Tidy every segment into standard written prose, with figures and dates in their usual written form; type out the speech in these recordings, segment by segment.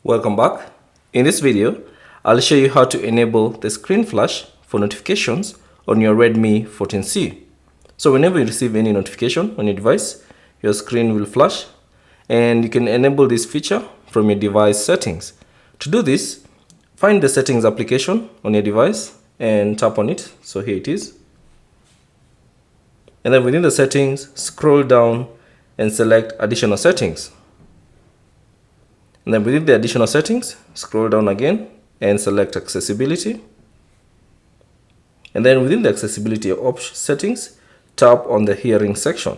Welcome back. In this video, I'll show you how to enable the screen flash for notifications on your Redmi 14C. So whenever you receive any notification on your device, your screen will flash, and you can enable this feature from your device settings. To do this, find the settings application on your device and tap on it. So here it is. And then within the settings, scroll down and select additional settings. And then within the additional settings, scroll down again and select accessibility. And then within the accessibility settings, tap on the hearing section.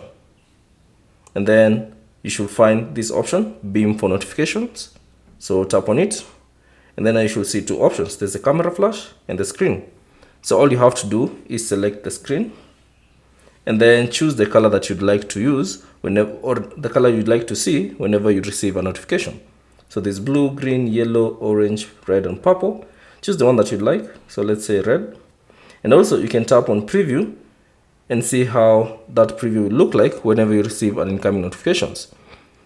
And then you should find this option, beam for notifications. So tap on it. And then you should see two options. There's the camera flash and the screen. So all you have to do is select the screen and then choose the color that you'd like to use whenever, or the color you'd like to see whenever you receive a notification. So there's blue, green, yellow, orange, red, and purple. Choose the one that you'd like. So let's say red. And also you can tap on preview and see how that preview will look like whenever you receive an incoming notifications.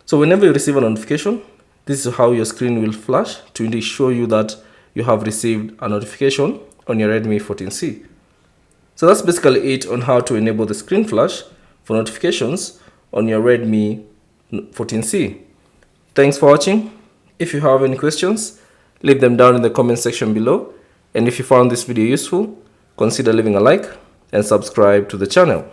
So whenever you receive a notification, this is how your screen will flash to show you that you have received a notification on your Redmi 14C. So that's basically it on how to enable the screen flash for notifications on your Redmi 14C. Thanks for watching. If you have any questions, leave them down in the comment section below. And if you found this video useful, consider leaving a like and subscribe to the channel.